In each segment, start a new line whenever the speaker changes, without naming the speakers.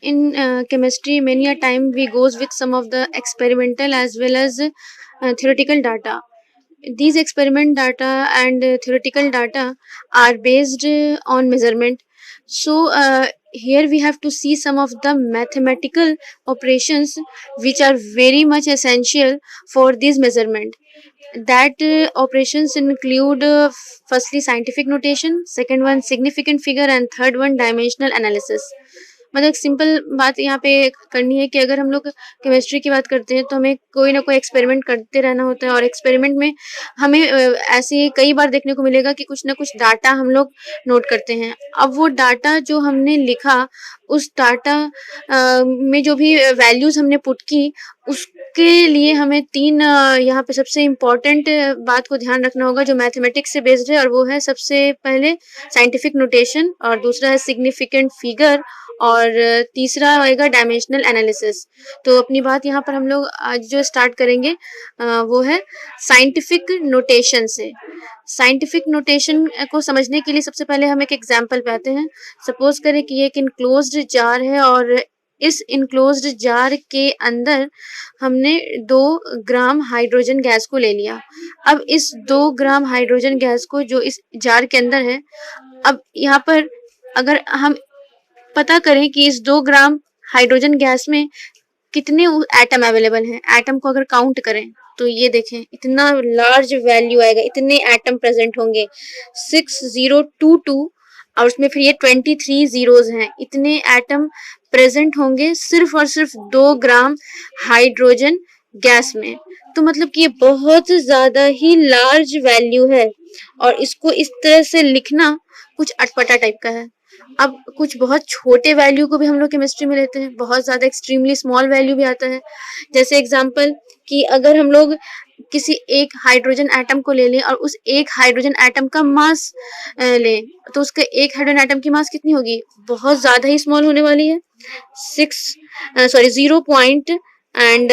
In chemistry, many a time we goes with some of the experimental as well as theoretical data. These experiment data and theoretical data are based on measurement. So here we have to see some of the mathematical operations which are very much essential for this measurement. That operations include firstly scientific notation, second one significant figure, and third one dimensional analysis. मतलब एक simple बात यहाँ पे करनी है कि अगर हम लोग केमिस्ट्री की बात करते हैं तो हमें कोई ना कोई एक्सपेरिमेंट करते रहना होता है, और एक्सपेरिमेंट में हमें ऐसे कई बार देखने को मिलेगा कि कुछ ना कुछ डाटा हम लोग नोट करते हैं। अब वो डाटा जो हमने लिखा, उस डाटा में जो भी वैल्यूज हमने पुट की, उसके लिए हमें तीन यहाँ पे सबसे इम्पोर्टेंट बात को ध्यान रखना होगा जो मैथमेटिक्स से बेस्ड है, और वो है सबसे पहले साइंटिफिक नोटेशन, और दूसरा है सिग्निफिकेंट फिगर, और तीसरा होएगा डायमेंशनल एनालिसिस। तो अपनी बात यहाँ पर हम लोग आज जो स्टार्ट करेंगे वो है साइंटिफिक नोटेशन से। साइंटिफिक नोटेशन को समझने के लिए सबसे पहले हम एक एग्जांपल पे आते हैं। सपोज करें कि ये एक इनक्लोज्ड जार है, और इस इनक्लोज्ड जार के अंदर हमने 2 ग्राम हाइड्रोजन गैस को ले लिया। अब इस 2 ग्राम हाइड्रोजन गैस को जो इस जार के अंदर है, अब यहाँ पर अगर हम पता करें कि इस 2 ग्राम हाइड्रोजन गैस में कितने एटम अवेलेबल हैं, एटम को अगर काउंट करें तो ये देखें इतना लार्ज वैल्यू आएगा, इतने एटम प्रेजेंट होंगे 6022, और उसमें फिर ये 23 जीरोज हैं, इतने एटम प्रेजेंट होंगे सिर्फ और सिर्फ 2 ग्राम हाइड्रोजन गैस में। तो मतलब कि ये बहुत ज्यादा ही लार्ज वैल्यू है, और इसको इस तरह से लिखना कुछ अटपटा टाइप का है। अब कुछ बहुत छोटे वैल्यू को भी हम लोग केमिस्ट्री में लेते हैं, बहुत ज्यादा एक्सट्रीमली स्मॉल वैल्यू भी आता है। जैसे एग्जांपल कि अगर हम लोग किसी एक हाइड्रोजन एटम को ले लें और उस एक हाइड्रोजन एटम का मास लें, तो उसका एक हाइड्रोजन एटम की मास कितनी होगी, बहुत ज्यादा ही स्मॉल होने वाली है। 0 पॉइंट एंड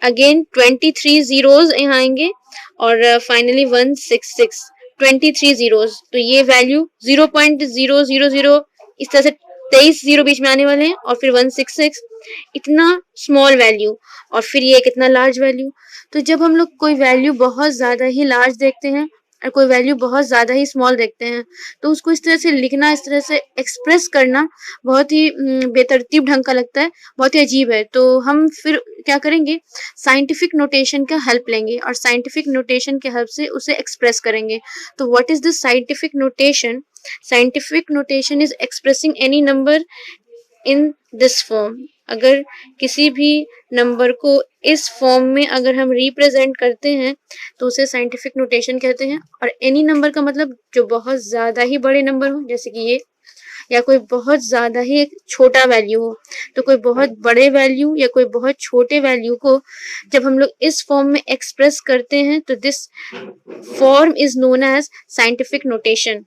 अगेन 23 जीरोज यहाँ आएंगे, और फाइनली 166, 23 जीरोज। तो ये वैल्यू 0.000 इस तरह से 23 जीरो बीच में आने वाले हैं, और फिर 166, इतना स्मॉल वैल्यू, और फिर ये कितना लार्ज वैल्यू। तो जब हम लोग कोई वैल्यू बहुत ज्यादा ही लार्ज देखते हैं और कोई वैल्यू बहुत ज्यादा ही स्मॉल देखते हैं, तो उसको इस तरह से लिखना, इस तरह से एक्सप्रेस करना बहुत ही बेतरतीब ढंग का लगता है, बहुत ही अजीब है। तो हम फिर क्या करेंगे, साइंटिफिक नोटेशन का हेल्प लेंगे, और साइंटिफिक नोटेशन के हेल्प से उसे एक्सप्रेस करेंगे। तो what is this scientific notation? Scientific notation is expressing any number in this form. अगर किसी भी नंबर को इस फॉर्म में अगर हम रिप्रेजेंट करते हैं तो उसे साइंटिफिक नोटेशन कहते हैं। और एनी नंबर का मतलब जो बहुत ज्यादा ही बड़े नंबर हो, जैसे कि ये, या कोई बहुत ज्यादा ही छोटा वैल्यू हो। तो कोई बहुत बड़े वैल्यू या कोई बहुत छोटे वैल्यू को जब हम लोग इस फॉर्म में एक्सप्रेस करते हैं तो this form is known as scientific notation.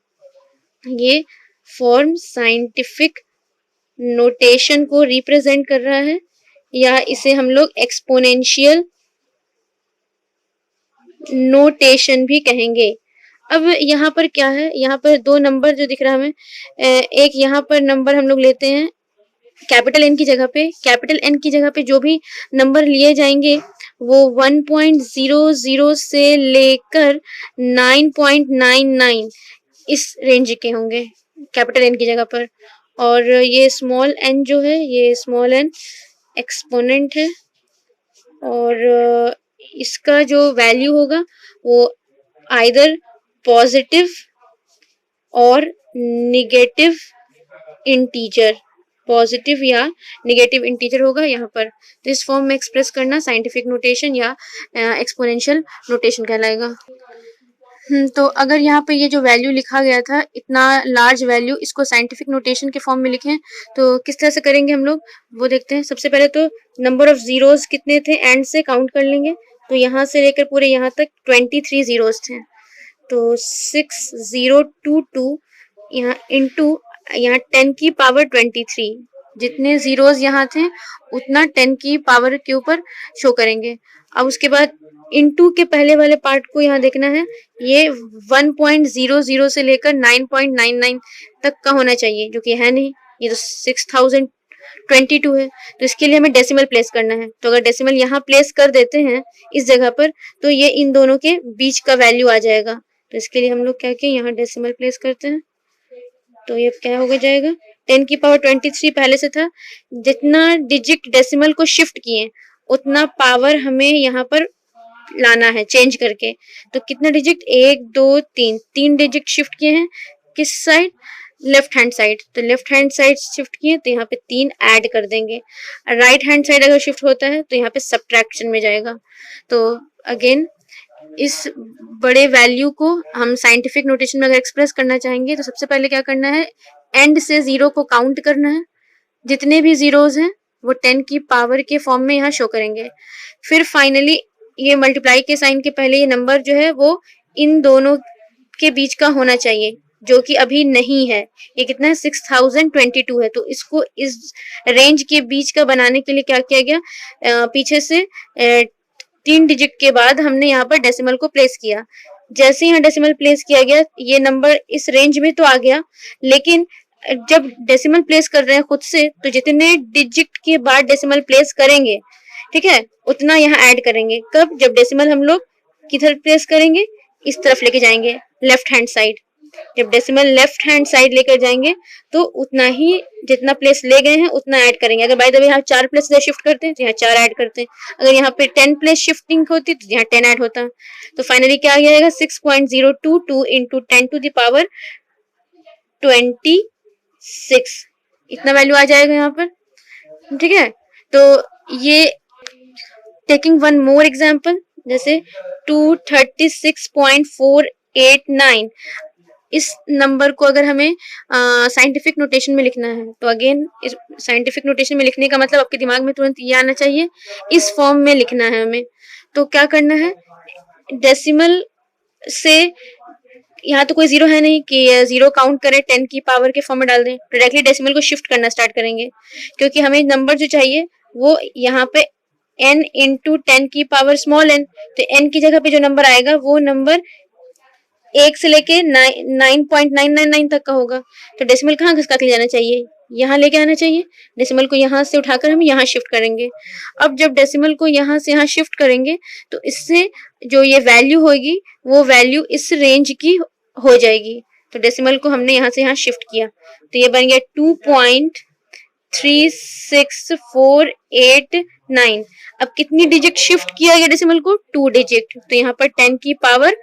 ये फॉर्म साइंटिफिक नोटेशन को रिप्रेजेंट कर रहा है, या इसे हम लोग एक्सपोनेंशियल नोटेशन भी कहेंगे। अब यहाँ पर क्या है, यहाँ पर 2 नंबर जो दिख रहा है हमें, एक यहाँ पर नंबर हम लोग लेते हैं कैपिटल एन की जगह पे। कैपिटल एन की जगह पे जो भी नंबर लिए जाएंगे वो 1.00 से लेकर 9.99 इस रेंज के होंगे कैपिटल एन की जगह पर। और ये स्मॉल एन जो है, ये स्मॉल एन एक्सपोनेंट है, और इसका जो वैल्यू होगा वो आइदर पॉजिटिव और निगेटिव इंटीजर, पॉजिटिव या निगेटिव इंटीजर होगा यहाँ पर। तो इस फॉर्म में एक्सप्रेस करना साइंटिफिक नोटेशन या एक्सपोनेंशियल नोटेशन कहलाएगा। तो अगर यहाँ पे ये जो वैल्यू लिखा गया था, इतना लार्ज वैल्यू, इसको साइंटिफिक नोटेशन के फॉर्म में लिखें तो किस तरह से करेंगे हम लोग, वो देखते हैं। सबसे पहले तो नंबर ऑफ जीरोज कितने थे, एंड से काउंट कर लेंगे। तो यहाँ से लेकर पूरे यहाँ तक 23 जीरोज थे। तो 6022 यहाँ इंटू यहाँ 10 की पावर 23, जितने जीरोज यहाँ थे उतना 10 की पावर के ऊपर शो करेंगे। अब उसके बाद इनटू के पहले वाले पार्ट को यहाँ देखना है, ये 1.00 से लेकर 9.99 तक का होना चाहिए, जो कि है नहीं, ये तो 6000 22 है, तो इसके लिए हमें डेसिमल प्लेस करना है। तो अगर डेसिमल यहाँ प्लेस कर देते हैं इस जगह पर, तो ये इन दोनों के बीच का वैल्यू आ जाएगा। तो इसके लिए हम लोग क्या किए, यहाँ डेसिमल प्लेस करते हैं। तो ये क्या हो जाएगा, 10 की पावर 23 पहले से था, जितना डिजिट डेसिमल को शिफ्ट किए उतना पावर हमें यहाँ पर लाना है चेंज करके। तो कितना डिजिट, 1 2 3, 3 डिजिट शिफ्ट किए हैं किस साइड, लेफ्ट हैंड साइड। तो लेफ्ट हैंड साइड शिफ्ट किए तो यहाँ पे 3 ऐड कर देंगे। राइट हैंड साइड अगर शिफ्ट होता है तो यहाँ पे सब्ट्रैक्शन में जाएगा। तो अगेन इस बड़े वैल्यू को हम साइंटिफिक नोटेशन में अगर एक्सप्रेस करना चाहेंगे तो सबसे पहले क्या करना है, एंड से 0 को काउंट करना है। जितने भी जीरोज हैं वो 10 की पावर के फॉर्म में यहाँ शो करेंगे। फिर फाइनली ये मल्टीप्लाई के साइन के पहले ये नंबर जो है वो इन दोनों के बीच का होना चाहिए, जो कि अभी नहीं है। ये कितना है, 6022 है। तो इसको इस रेंज के बीच का बनाने के लिए क्या किया गया, पीछे से 3 डिजिट के बाद हमने यहाँ पर डेसिमल को प्लेस किया। जैसे यहाँ डेसिमल प्लेस किया गया ये नंबर इस रेंज में तो आ गया, लेकिन जब डेसिमल प्लेस कर रहे हैं खुद से तो जितने डिजिट के बाद डेसिमल प्लेस करेंगे, ठीक है, उतना यहाँ ऐड करेंगे। कब, जब डेसिमल हम लोग किधर प्लेस करेंगे, इस तरफ लेके जाएंगे, लेफ्ट हैंड साइड। जब डेसिमल लेफ्ट हैंड साइड लेकर जाएंगे तो उतना ही जितना प्लेस ले गए हैं उतना ऐड करेंगे। अगर बाय द वे यहाँ 4 प्लेस शिफ्ट करते हैं तो यहाँ 4 ऐड करते हैं। अगर यहाँ पे 10 प्लेस शिफ्टिंग होती तो यहाँ 10 ऐड होता। तो फाइनली क्या आ जाएगा, 6.022 इंटू 10 टू द पावर 26, इतना वैल्यू आ जाएगा यहाँ पर, ठीक है। तो ये टेकिंग वन मोर एग्जाम्पल, जैसे 236.489, इस नंबर को अगर हमें साइंटिफिक नोटेशन में लिखना है तो अगेन इस साइंटिफिक नोटेशन में लिखने का मतलब आपके दिमाग में तुरंत ये आना चाहिए, इस फॉर्म में लिखना है हमें। तो क्या करना है, डेसिमल से यहाँ तो कोई जीरो है नहीं कि जीरो काउंट करें, 10 की पावर के फॉर्म में डाल दें। डायरेक्टली डेसिमल को शिफ्ट करना स्टार्ट करेंगे, क्योंकि हमें नंबर जो चाहिए वो यहाँ पे n इंटू 10 की पावर स्मॉल n। तो n की जगह पे जो नंबर आएगा वो नंबर 1 से लेके 9.999 तक का होगा। तो डेसिमल कहाँ घसका के ले जाना चाहिए, यहाँ लेके आना चाहिए। डेसिमल को यहाँ से उठाकर हम यहाँ शिफ्ट करेंगे। अब जब डेसिमल को यहाँ से यहाँ शिफ्ट करेंगे तो इससे जो ये वैल्यू होगी वो वैल्यू इस रेंज की हो जाएगी। तो डेसिमल को हमने यहाँ से यहाँ शिफ्ट किया तो ये बन गया 2.36489। अब कितनी डिजिट शिफ्ट किया गया डेसिमल को, 2 डिजिट। तो यहाँ पर 10 की पावर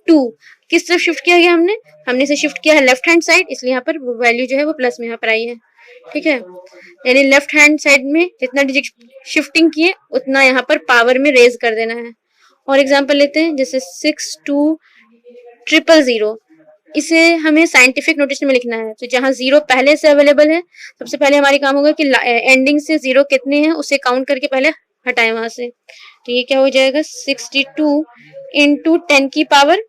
2 किस तरफ शिफ्ट किया गया, हमने इसे शिफ्ट किया है लेफ्ट हैंड साइड, इसलिए यहाँ पर वैल्यू जो है वो प्लस में यहाँ पर आई है, ठीक है। यानी लेफ्ट हैंड साइड में जितना डिजिट शिफ्टिंग किए उतना यहाँ पर पावर में रेज कर देना है। और एग्जांपल लेते हैं, जैसे 62000, इसे हमें साइंटिफिक नोटेशन में लिखना है। तो जहाँ जीरो पहले से अवेलेबल है, सबसे पहले हमारी काम होगा कि एंडिंग से जीरो कितने हैं उसे काउंट करके पहले हटाएं वहां से। तो ये क्या हो जाएगा, 62 इंटू 10 की पावर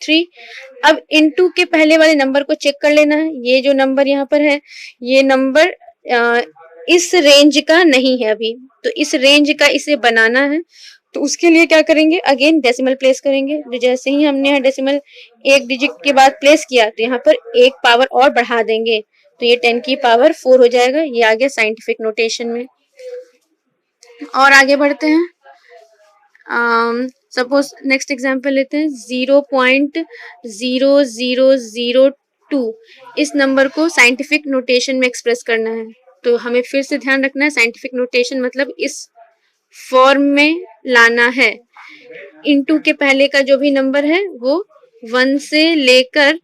3। अब इनटू के पहले वाले नंबर को चेक कर लेना है। ये जो नंबर यहाँ पर है ये नंबर इस रेंज का नहीं है अभी, तो इस रेंज का इसे बनाना है। तो उसके लिए क्या करेंगे, अगेन डेसिमल प्लेस करेंगे। तो जैसे ही हमने यहाँ डेसिमल 1 डिजिट के बाद प्लेस किया तो यहाँ पर 1 पावर और बढ़ा देंगे, तो ये 10 की पावर 4 हो जाएगा। ये आ गया साइंटिफिक नोटेशन में। और आगे बढ़ते हैं, सपोज नेक्स्ट एग्जांपल लेते हैं, 0.0002, इस नंबर को साइंटिफिक नोटेशन में एक्सप्रेस करना है। तो हमें फिर से ध्यान रखना है, साइंटिफिक नोटेशन मतलब इस फॉर्म में लाना है। इनटू के पहले का जो भी नंबर है वो 1 से लेकर,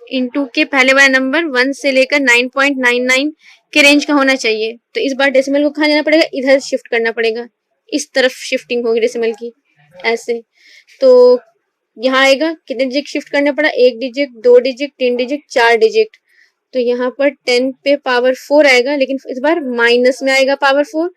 इनटू के पहले वाला नंबर 1 से लेकर 9.99 के रेंज का होना चाहिए। तो इस बार डेसिमल को कहाँ जाना पड़ेगा, इधर शिफ्ट करना पड़ेगा, इस तरफ शिफ्टिंग होगी डेसिमल की, ऐसे। तो यहाँ आएगा, कितने डिजिट शिफ्ट करना पड़ा, 1 डिजिट, 2 डिजिट, 3 डिजिट, 4 डिजिट। तो यहाँ पर 10 पे पावर 4 आएगा, लेकिन इस बार माइनस में आएगा पावर 4।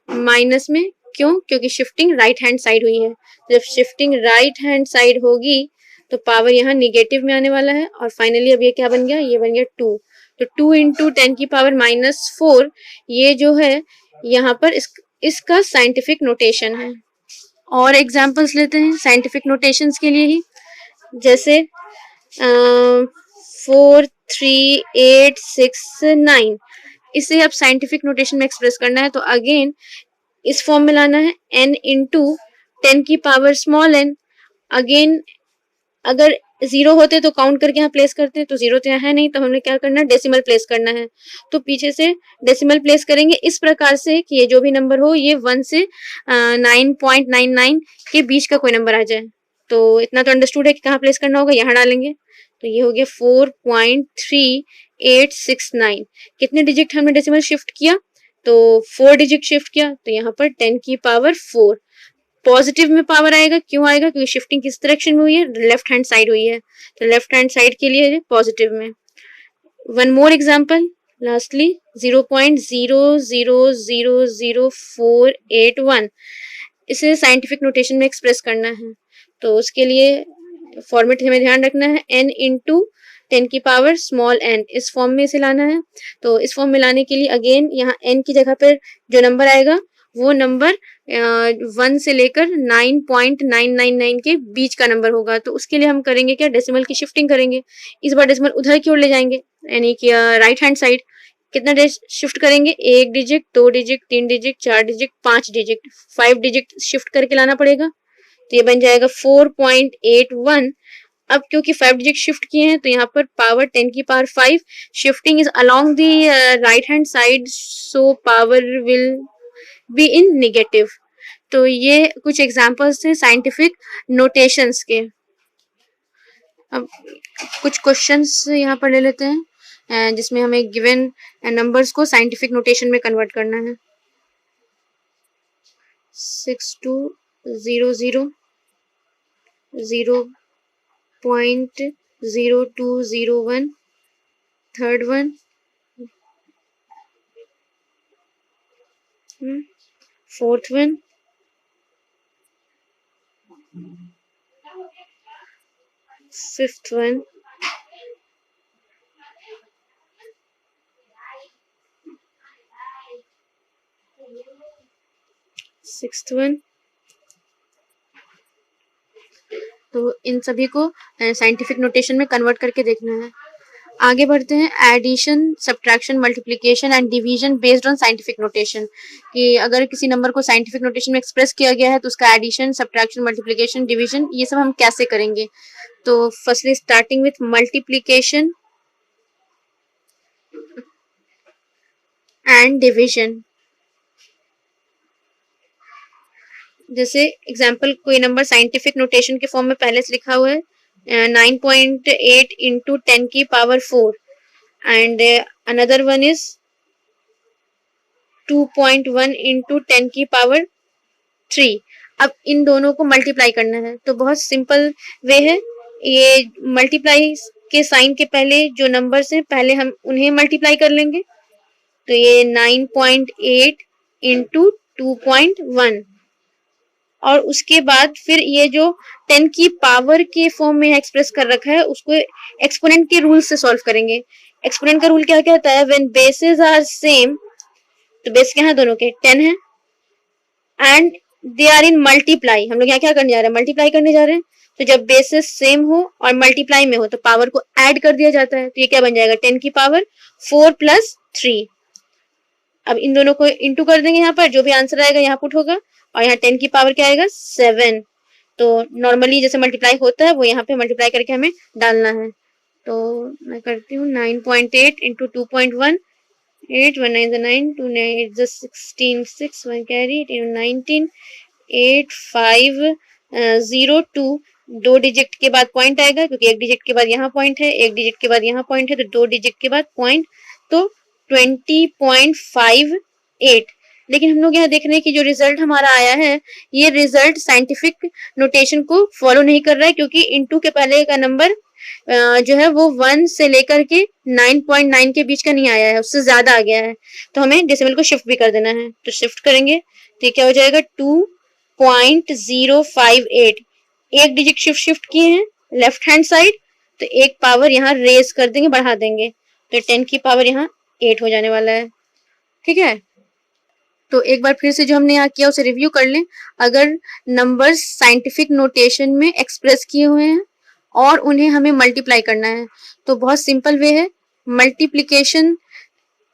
माइनस में क्यों, क्योंकि शिफ्टिंग राइट हैंड साइड हुई है। जब शिफ्टिंग राइट हैंड साइड होगी तो पावर यहाँ निगेटिव में आने वाला है। और फाइनली अब ये क्या बन गया, ये बन गया 2। तो 2 इंटू 10 की पावर -4, ये जो है यहाँ पर इसका साइंटिफिक नोटेशन है। और एग्जांपल्स लेते हैं साइंटिफिक नोटेशंस के लिए ही, जैसे 43869। इसे अब साइंटिफिक नोटेशन में एक्सप्रेस करना है, तो अगेन इस फॉर्म में लाना है n इंटू 10 की पावर स्मॉल n। अगेन अगर जीरो होते तो काउंट करके यहाँ प्लेस करते, तो जीरो तो यहाँ है नहीं, तो हमने क्या करना है, डेसिमल प्लेस करना है। तो पीछे से डेसिमल प्लेस करेंगे इस प्रकार से कि ये जो भी नंबर हो ये 1 से 9.99 के बीच का कोई नंबर आ जाए। तो इतना तो अंडरस्टूड है कि कहाँ प्लेस करना होगा, यहाँ डालेंगे। तो ये हो गया 4.3869। कितने डिजिट हमने डेसिमल शिफ्ट किया, तो 4 डिजिट शिफ्ट किया, तो यहाँ पर 10 की पावर 4। पॉजिटिव में पावर आएगा, क्यों आएगा, क्योंकि शिफ्टिंग किस डायरेक्शन में हुई है, लेफ्ट हैंड साइड हुई है, तो लेफ्ट हैंड साइड के लिए पॉजिटिव में। वन मोर एग्जांपल, लास्टली 0.00000481, इसे साइंटिफिक नोटेशन में एक्सप्रेस करना है। तो उसके लिए फॉर्मेट हमें ध्यान रखना है, n इंटू 10 की पावर स्मॉल n, इस फॉर्म में इसे लाना है। तो इस फॉर्म में लाने के लिए अगेन यहाँ n की जगह पर जो नंबर आएगा वो नंबर 1 से लेकर 9.999 के बीच का नंबर होगा। तो उसके लिए हम करेंगे क्या, डेसिमल की शिफ्टिंग करेंगे। इस बार डेसिमल उधर की ओर ले जाएंगे, यानी कि राइट हैंड साइड। कितना शिफ्ट करेंगे, 1 digit, 2 digit, 3 digit, 4 digit, 5 digit, 5 digit shift करके लाना पड़ेगा। तो ये बन जाएगा 4.81। अब क्योंकि 5 डिजिट शिफ्ट किए हैं तो यहाँ पर पावर 10 की power 5, shifting is along the right hand side, so power will be in negative. तो ये कुछ एग्जांपल्स थे साइंटिफिक नोटेशंस के। अब कुछ क्वेश्चंस यहाँ पर ले लेते हैं जिसमें हमें गिवन नंबर्स को साइंटिफिक नोटेशन में कन्वर्ट करना है। 6200 0.0201, third one, fourth one, fifth one, sixth one. तो इन सभी को साइंटिफिक नोटेशन में कन्वर्ट करके देखना है। आगे बढ़ते हैं, addition, subtraction, multiplication and division based on scientific notation, कि अगर किसी नंबर को साइंटिफिक नोटेशन में एक्सप्रेस किया गया है तो उसका एडिशन, सब्ट्रैक्शन, मल्टीप्लिकेशन, डिवीजन ये सब हम कैसे करेंगे। तो firstly starting with multiplication and division. जैसे एग्जाम्पल, कोई नंबर साइंटिफिक नोटेशन के फॉर्म में पहले से लिखा हुआ है 9.8 इंटू 10 की power 4 and another one is 2.1 into 10 की पावर 3। अब इन दोनों को मल्टीप्लाई करना है, तो बहुत सिंपल वे है। ये मल्टीप्लाई के साइन के पहले जो नंबर्स हैं पहले हम उन्हें मल्टीप्लाई कर लेंगे। तो ये 9.8 इंटू 2.1, और उसके बाद फिर ये जो 10 की पावर के फॉर्म में एक्सप्रेस कर रखा है उसको एक्सपोनेंट के रूल से सॉल्व करेंगे। एक्सपोनेंट का रूल क्या कहता है, व्हेन बेसेस आर सेम, तो बेस क्या है, दोनों के 10 है, and they are in multiply, हम लोग यहाँ क्या करने जा रहे हैं, मल्टीप्लाई करने जा रहे हैं। तो जब बेसेस सेम हो और मल्टीप्लाई में हो तो पावर को ऐड कर दिया जाता है। तो ये क्या बन जाएगा, 10 की पावर 4 प्लस 3। अब इन दोनों को इंटू कर देंगे, यहाँ पर जो भी आंसर आएगा यहाँ पुट होगा, और यहाँ 10 की पावर क्या आएगा, 7। तो नॉर्मली जैसे मल्टीप्लाई होता है वो यहाँ पे मल्टीप्लाई करके हमें डालना है। तो मैं करती हूँ 9.8 इंटू 2.1, 8 1 9 9 2 8 16 6 1 कैरी 19 8 5 0 2। 2 डिजिट के बाद पॉइंट आएगा, क्योंकि 1 डिजिट के बाद यहाँ पॉइंट है, 1 डिजिट के बाद यहाँ पॉइंट है, तो 2 डिजिट के बाद पॉइंट, तो 20.58। लेकिन हम लोग यहाँ देख रहे हैं कि जो रिजल्ट हमारा आया है ये रिजल्ट साइंटिफिक नोटेशन को फॉलो नहीं कर रहा है, क्योंकि इनटू के पहले का नंबर जो है वो 1 से लेकर के 9.9 के बीच का नहीं आया है, उससे ज्यादा आ गया है। तो हमें डेसिमल को शिफ्ट भी कर देना है, तो शिफ्ट करेंगे तो क्या हो जाएगा 2.058। एक डिजिट शिफ्ट किए हैं लेफ्ट हैंड साइड, तो एक पावर यहाँ रेज कर देंगे, बढ़ा देंगे, तो 10 की पावर यहाँ 8 हो जाने वाला है। ठीक है, तो एक बार फिर से जो हमने यहाँ किया उसे रिव्यू कर लें। अगर नंबर्स साइंटिफिक नोटेशन में एक्सप्रेस किए हुए हैं और उन्हें हमें मल्टीप्लाई करना है। तो बहुत सिंपल वे है, मल्टीप्लिकेशन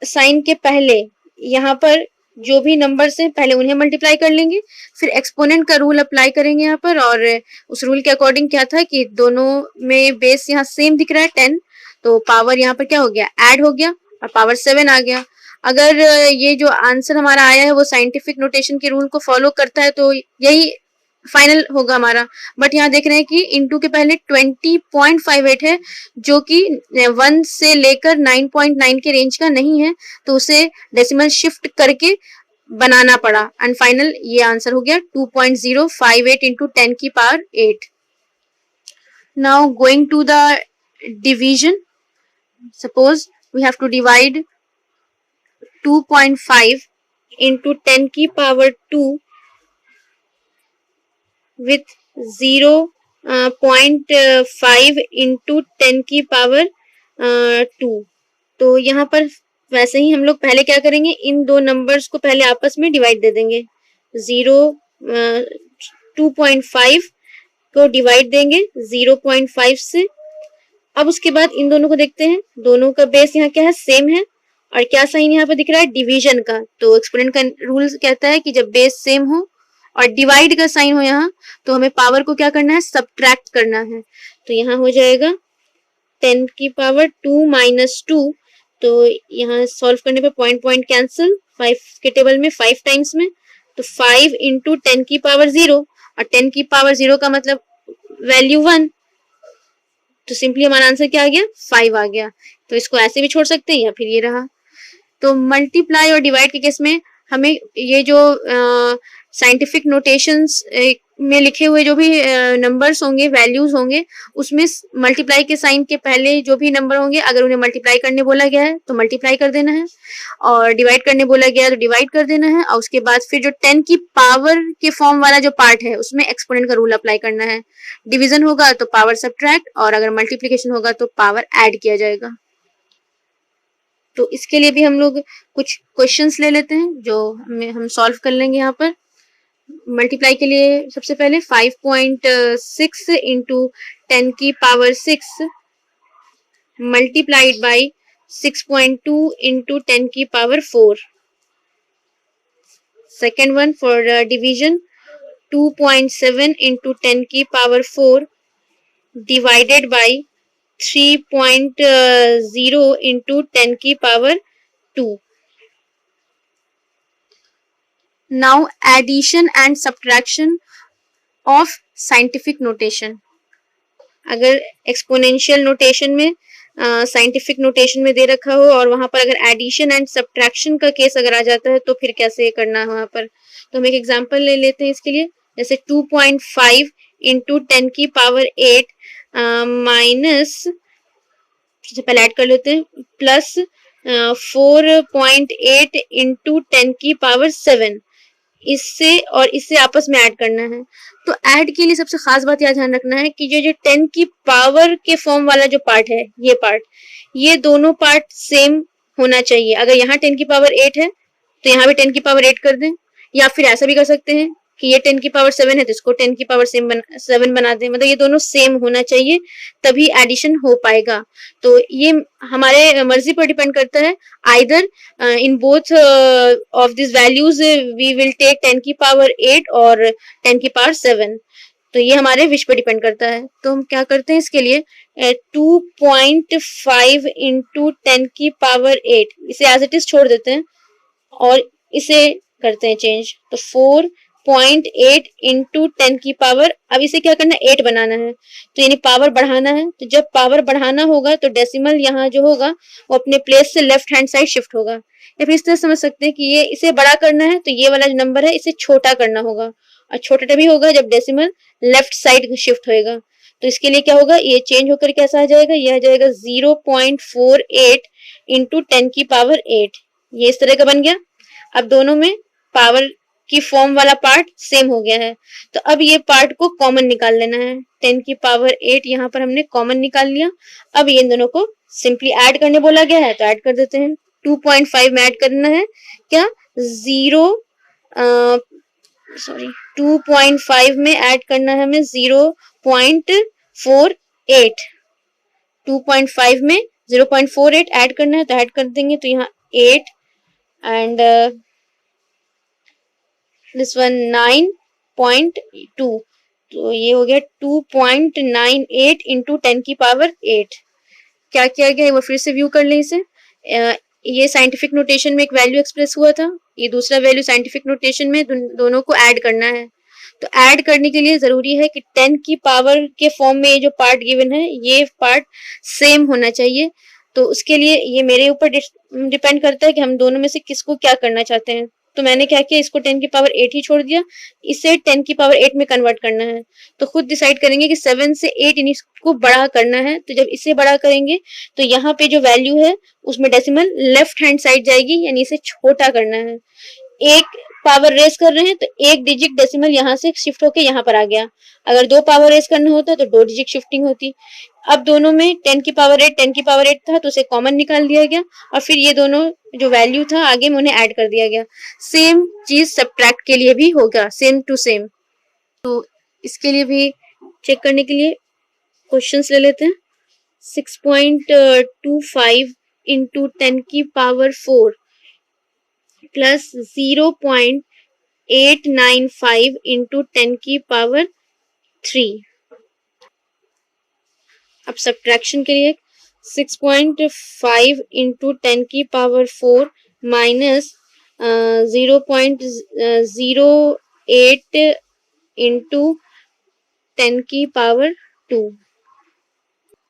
साइन के पहले यहाँ पर जो भी नंबर्स हैं पहले उन्हें मल्टीप्लाई कर लेंगे, फिर एक्सपोनेंट का रूल अप्लाई करेंगे यहाँ पर। और उस रूल के अकॉर्डिंग क्या था कि दोनों में बेस यहाँ सेम दिख रहा है 10, तो पावर यहाँ पर क्या हो गया, ऐड हो गया और पावर 7 आ गया। अगर ये जो आंसर हमारा आया है वो साइंटिफिक नोटेशन के रूल को फॉलो करता है तो यही फाइनल होगा हमारा। बट यहाँ देख रहे हैं कि इनटू के पहले 20.58 है, जो कि 1 से लेकर 9.9 के रेंज का नहीं है, तो उसे डेसिमल शिफ्ट करके बनाना पड़ा एंड फाइनल ये आंसर हो गया 2.058 इंटू 10 की power 8। Now going to the division, suppose we have to divide 2.5 into 10 की पावर 2 with 0.5 इंटू 10 की पावर 2। तो यहाँ पर वैसे ही हम लोग पहले क्या करेंगे, इन दो नंबर्स को पहले आपस में डिवाइड दे देंगे। 2.5 को डिवाइड देंगे 0.5 से। अब उसके बाद इन दोनों को देखते हैं, दोनों का बेस यहाँ क्या है, सेम है। और क्या साइन यहाँ पर दिख रहा है, डिवीजन का। तो एक्सपोनेंट का रूल कहता है कि जब बेस सेम हो और डिवाइड का साइन हो यहाँ, तो हमें पावर को क्या करना है, सब्ट्रैक्ट करना है। तो यहाँ हो जाएगा 10 की पावर 2 माइनस 2। तो यहाँ सॉल्व करने पे पॉइंट पॉइंट कैंसिल, 5 के टेबल में 5 टाइम्स में, तो 5 इंटू 10 की पावर 0, और 10 की पावर 0 का मतलब वैल्यू 1, तो सिंपली हमारा आंसर क्या आ गया, 5 आ गया। तो इसको ऐसे भी छोड़ सकते हैं या फिर ये रहा। तो मल्टीप्लाई और डिवाइड के केस में हमें ये जो साइंटिफिक नोटेशंस में लिखे हुए जो भी नंबर्स होंगे, वैल्यूज होंगे, उसमें मल्टीप्लाई के साइन के पहले जो भी नंबर होंगे, अगर उन्हें मल्टीप्लाई करने बोला गया है तो मल्टीप्लाई कर देना है, और डिवाइड करने बोला गया है तो डिवाइड कर देना है। और उसके बाद फिर जो 10 की पावर के फॉर्म वाला जो पार्ट है उसमें एक्सपोनेंट का रूल अप्लाई करना है। डिवीजन होगा तो पावर सब्ट्रैक्ट, और अगर मल्टीप्लीकेशन होगा तो पावर ऐड किया जाएगा। तो इसके लिए भी हम लोग कुछ क्वेश्चंस ले लेते हैं जो हम सॉल्व कर लेंगे। यहाँ पर मल्टीप्लाई के लिए सबसे पहले 5.6 इंटू 10 की पावर 6 मल्टीप्लाइड बाई 6.2 इंटू 10 की power 4। Second one for division, 2.7 into 10 की पावर 4 डिवाइडेड बाई 3.0 इंटू 10 की power 2। Now addition and subtraction of scientific notation. अगर एक्सपोनेंशियल नोटेशन में साइंटिफिक नोटेशन में दे रखा हो और वहां पर अगर एडिशन एंड सब्ट्रैक्शन का केस अगर आ जाता है तो फिर कैसे करना है वहां पर। तो हम एक एग्जांपल ले लेते हैं इसके लिए, जैसे 2.5 इंटू 10 की पावर 8 माइनस, सबसे पहले ऐड कर लेते हैं, प्लस 4.8 इंटू 10 की पावर 7, इससे और इससे आपस में ऐड करना है। तो ऐड के लिए सबसे खास बात यह ध्यान रखना है कि जो 10 की पावर के फॉर्म वाला जो पार्ट है, ये पार्ट, ये दोनों पार्ट सेम होना चाहिए। अगर यहाँ 10 की पावर 8 है तो यहाँ भी 10 की पावर 8 कर दें, या फिर ऐसा भी कर सकते हैं कि ये 10 की पावर 7 है तो इसको 10 की पावर 7 बना दें। मतलब ये दोनों सेम होना चाहिए तभी एडिशन हो पाएगा। तो ये हमारे मर्जी पर डिपेंड करता है, either in both of this values we will take 10 की पावर 8 और 10 की पावर 7। तो ये हमारे विश पर डिपेंड करता है। तो हम क्या करते हैं इसके लिए, 2.5 इंटू 10 की पावर 8, इसे एज इट इज छोड़ देते हैं और इसे करते हैं चेंज। तो 4.8 इंटू 10 की पावर, अब इसे क्या करना है, 8 बनाना है, तो यानी पावर बढ़ाना है। तो जब पावर बढ़ाना होगा तो डेसिमल यहाँ जो होगा वो अपने प्लेस से लेफ्ट हैंड साइड शिफ्ट होगा। या फिर इस तरह समझ सकते हैं कि ये इसे बड़ा करना है तो ये वाला जो नंबर है इसे छोटा करना होगा, और छोटा तभी होगा जब डेसिमल लेफ्ट साइड शिफ्ट होएगा। तो इसके लिए क्या होगा, ये चेंज होकर कैसा आ जाएगा, ये आ जाएगा 0.48 इंटू 10 की पावर 8। ये इस तरह का बन गया। अब दोनों में पावर की फॉर्म वाला पार्ट सेम हो गया है, तो अब ये पार्ट को कॉमन निकाल लेना है। 10 की पावर 8 यहाँ पर हमने कॉमन निकाल लिया। अब ये इन दोनों को सिंपली ऐड करने बोला गया है तो ऐड कर देते हैं। 2.5 में ऐड करना है क्या, 2.5 में ऐड करना है हमें 0.48, 8, 2.5 में 0.48 ऐड करना है तो ऐड कर देंगे, तो यहाँ 8 एंड दिस वन 9.2, तो ये हो गया 2.98 इंटू 10 की पावर 8। क्या किया गया है वो फिर से व्यू कर लें इसे। ये साइंटिफिक नोटेशन में एक वैल्यू एक्सप्रेस हुआ था, ये दूसरा वैल्यू साइंटिफिक नोटेशन में, दोनों को ऐड करना है। तो ऐड करने के लिए जरूरी है कि 10 की पावर के फॉर्म में ये जो पार्ट गिवन है ये पार्ट सेम होना चाहिए। तो उसके लिए ये मेरे ऊपर डिपेंड करता है कि हम दोनों में से किसको क्या करना चाहते हैं। तो मैंने क्या किया, इसको 10 की पावर 8 ही छोड़ दिया, इसे 10 की पावर 8 में कन्वर्ट करना है। तो खुद डिसाइड करेंगे कि 7 से 8 इन इसको बड़ा करना है। तो जब इसे बड़ा करेंगे तो यहाँ पे जो वैल्यू है उसमें डेसिमल लेफ्ट हैंड साइड जाएगी, यानी इसे छोटा करना है। एक पावर रेस कर रहे हैं तो एक डिजिट डेसिमल यहाँ से शिफ्ट होके यहाँ पर आ गया। अगर 2 पावर रेस करना होता तो 2 डिजिट शिफ्टिंग होती। अब दोनों में 10 की पावर 8 10 की पावर 8 था तो उसे कॉमन निकाल दिया गया और फिर ये दोनों जो वैल्यू था आगे में उन्हें ऐड कर दिया गया। सेम चीज सब्ट्रैक्ट के लिए भी होगा, सेम टू सेम। तो इसके लिए भी चेक करने के लिए क्वेश्चंस ले लेते हैं। 6.25 इंटू 10 की पावर 4 प्लस 0.895 इंटू 10 की पावर 3। अब सब्ट्रैक्शन के लिए 6.5 इंटू 10 की पावर 4 माइनस 0.08 इंटू 10 की पावर 2।